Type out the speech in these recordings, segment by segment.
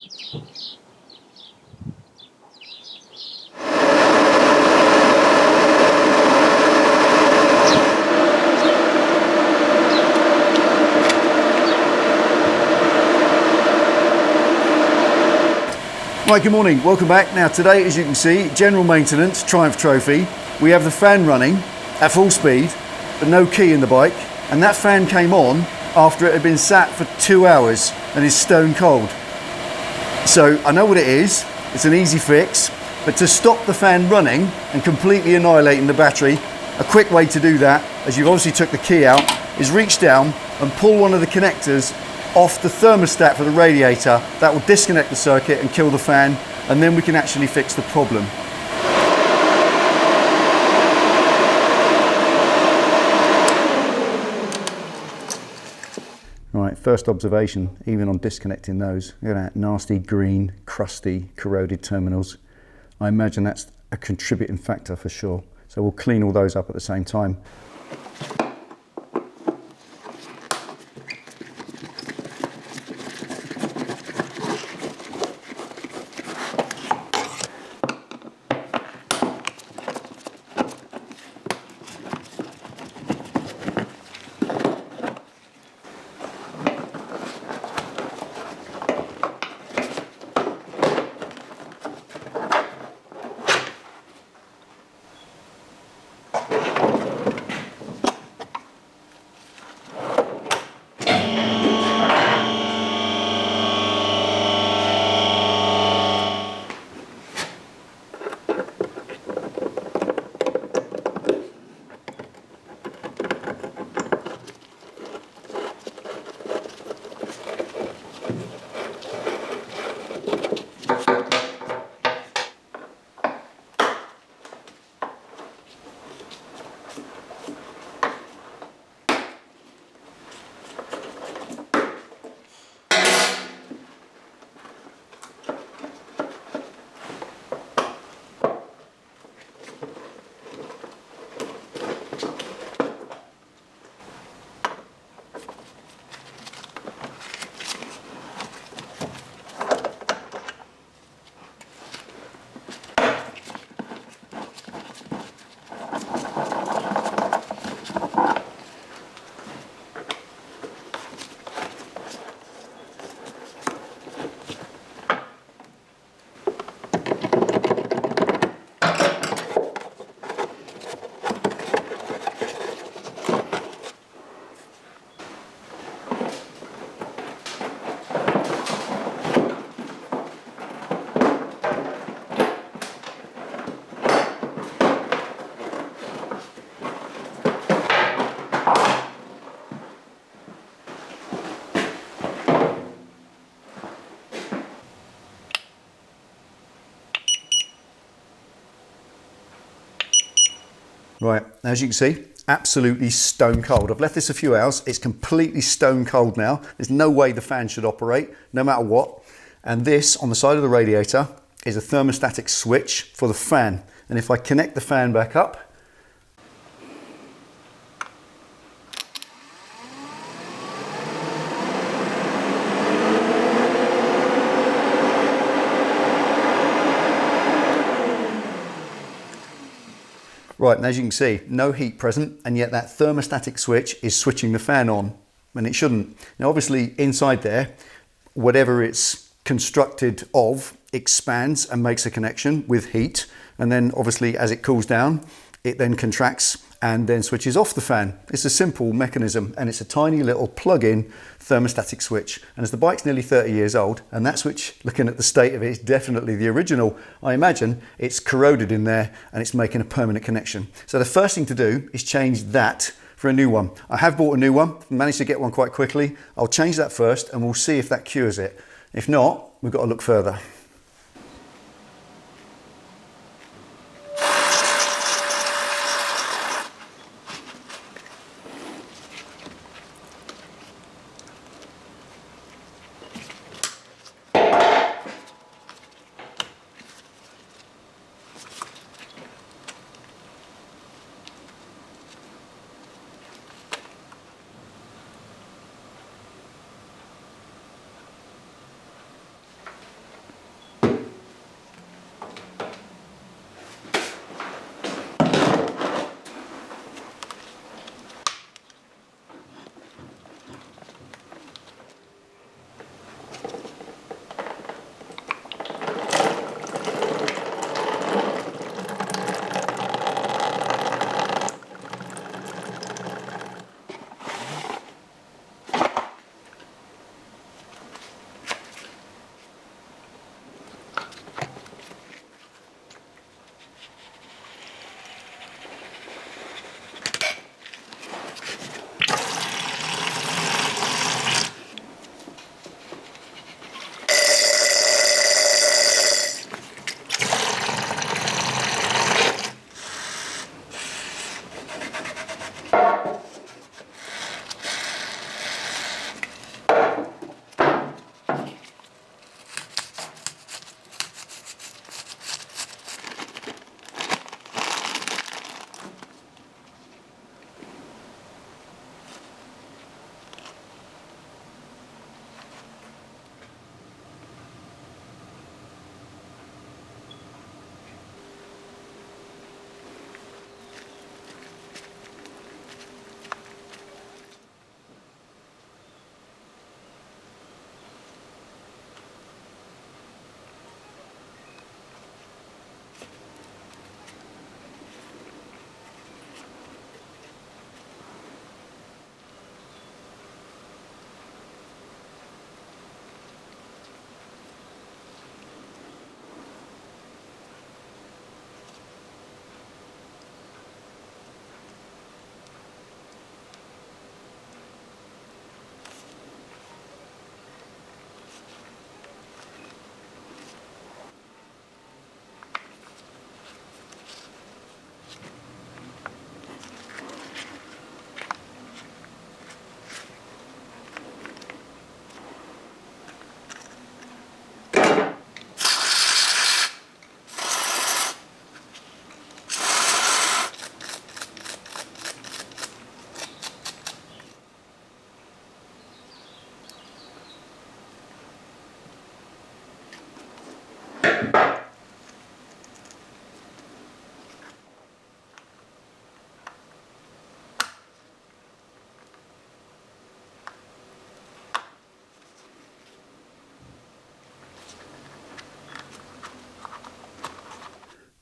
Right, good morning, welcome back. Now today, as you can see, general maintenance, Triumph Trophy. We have the fan running at full speed, but no key in the bike. And that fan came on after it had been sat for 2 hours and is stone cold. So I know what it is, it's an easy fix, but to stop the fan running and completely annihilating the battery, a quick way to do that, as you've obviously took the key out, is reach down and pull one of the connectors off the thermostat for the radiator. That will disconnect the circuit and kill the fan, and then we can actually fix the problem. Right, first observation, even on disconnecting those, look at that nasty green, crusty, corroded terminals. I imagine that's a contributing factor for sure. So we'll clean all those up at the same time. Right, as you can see, absolutely stone cold. I've left this a few hours. It's completely stone cold now. There's no way the fan should operate, no matter what. And this, on the side of the radiator, is a thermostatic switch for the fan. And if I connect the fan back up, right, and as you can see, no heat present, and yet that thermostatic switch is switching the fan on, and it shouldn't. Now obviously inside there, whatever it's constructed of expands and makes a connection with heat, and then obviously as it cools down, it then contracts and then switches off the fan. It's a simple mechanism, and it's a tiny little plug-in thermostatic switch. And as the bike's nearly 30 years old, and that switch, looking at the state of it, is definitely the original, I imagine it's corroded in there and it's making a permanent connection. So the first thing to do is change that for a new one. I have bought a new one, managed to get one quite quickly. I'll change that first and we'll see if that cures it. If not, we've got to look further.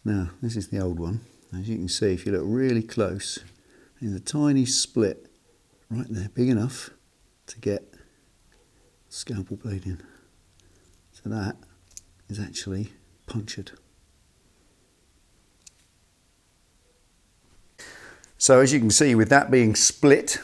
Now, this is the old one. As you can see, if you look really close, there's a tiny split right there, big enough to get the scalpel blade in. So that is actually punctured. So as you can see, with that being split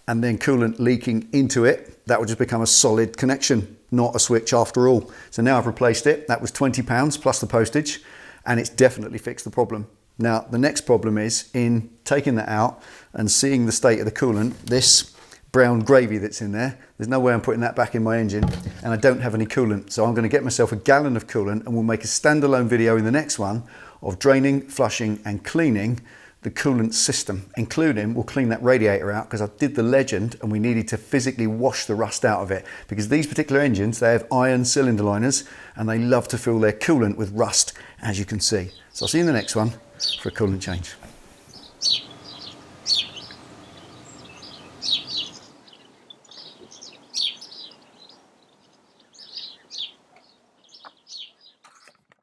and then coolant leaking into it, that will just become a solid connection, not a switch after all. So now I've replaced it. That was £20 plus the postage, and it's definitely fixed the problem. Now, the next problem is in taking that out and seeing the state of the coolant, this brown gravy that's in there, there's no way I'm putting that back in my engine, and I don't have any coolant. So I'm going to get myself a gallon of coolant, and we'll make a standalone video in the next one of draining, flushing and cleaning the coolant system, including we'll clean that radiator out, because I did the Legend and we needed to physically wash the rust out of it, because these particular engines, they have iron cylinder liners and they love to fill their coolant with rust, as you can see. So I'll see you in the next one for a coolant change.